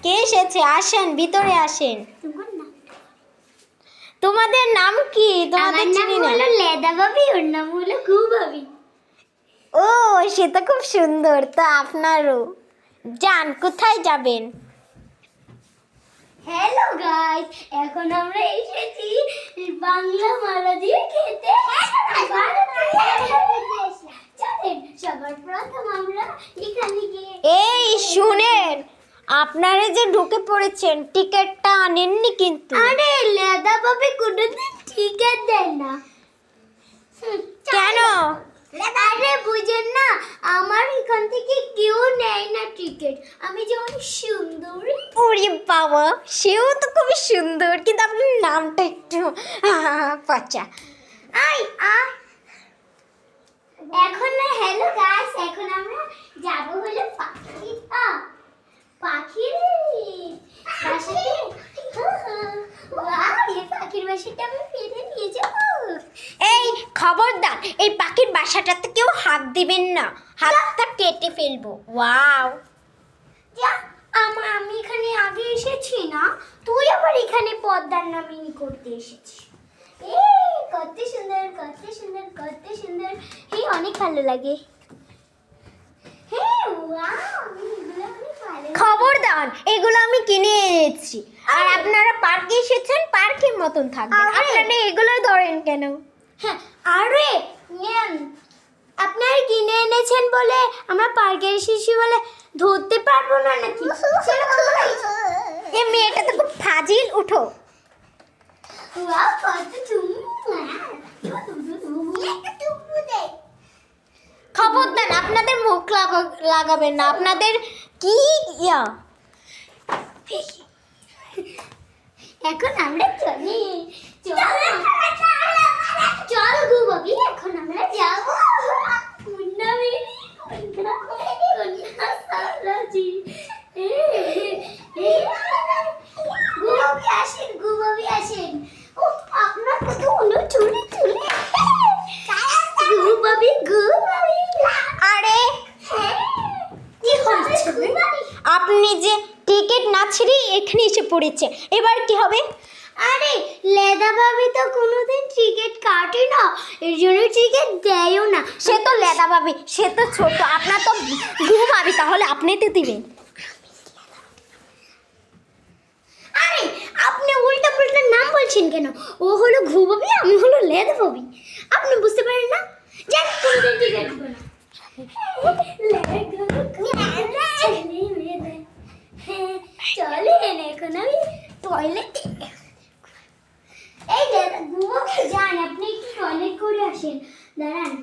কে এসেছে? আসেন, ভিতরে আসেন। তোমাদের নাম কি? তোমাদের চিনি না। হলো লেদা ভাবি, ওর নাম হলো গু ভাবি। ও, সে তো খুব সুন্দর। তো আপনারও যান, কোথায় যাবেন? হ্যালো গাইস, এখন আমরা এসেছি বাংলা মালা দিয়ে খেতে। চলেন সবার প্রথম আমরা এখানে গিয়ে এই শুনেন, আপনারা যে ঢুকে পড়েছেন, টিকিটটা আনেননি কিন্তু। আরে লেদা ভাবি কোনোদিন টিকিট দেয় না। কেন? আরে বুঝেন না, আমার এখান থেকে কেউ নেয় না টিকিট। আমি যেমন সুন্দরী। ওরে বাবা, সেও তো খুবই সুন্দর, কিন্তু আপনার নামটা একটু পচা। আই আই এখন না, হ্যালো গাইস, এখন আমরা যাব হলো পাখির বাসাতে। ওয়াও, এই পাখির বাসাটা আমি ফিরে নিয়ে যাব। এই খবরদার, এই পাখির বাসাটাতে কেউ হাত দিবেন না, হাতটা কেটে ফেলবো। ওয়াও, যা, আমি এখানে আগে এসেছি না, তুই আবার এখানে পদ্মার নামিনী করতে এসেছিস। কত সুন্দর, কত সুন্দর, কত সুন্দর। অনেক ভালো লাগে। খবরদার, এগুলো আমি কিনে এনেছি। আর আপনারা পার্কে এসেছেন, পার্কের মতন থাকবেন। আপনারা এগুলো ধরেন কেন? হ্যাঁ, আরে আপনারা কিনে এনেছেন বলে আমরা পার্কের শিশু বলে ধরতে পারবো না নাকি? এই মেয়েটা তো খুব ফাজিল। উঠো। খবরদার, আপনাদের মুখ লাগাবেন না। আপনাদের কি ইয়া? এখন আমরা চলি। চল গু বাবি, এখন আমরা যাবো আসেন, গু বাবি আসেন। ও, আপনার কত হলো চুরি চুরি। গু বাবি, গু বাবি। আরে কি হচ্ছে? আপনি যে টিকিট না ছিঁড়ে এখানে এসে পড়েছে, এবার কি হবে? আরে লেদা ভাবি তো কোনোদিন টিকিট কাটে না, এর জন্য টিকিট দেয়ও না। সে তো লেদা ভাবি, সে তো ছোট, আপনার তো ঘুম ভাবি, তাহলে আপনি তো দিবেন। আরে আপনি উল্টা পুল্টা নাম বলছেন কেন? ও হলো ঘু ভাবি, আমি হলো লেদা ভাবি। আপনি বুঝতে পারেন না? যাক, কোনোদিন টিকিট দেবো না। চলেন, এখন আমি টয়লেটে। এই দাদা, ঘুমোতে যান, আপনি একটু টয়লেট করে আসেন। দাঁড়ান।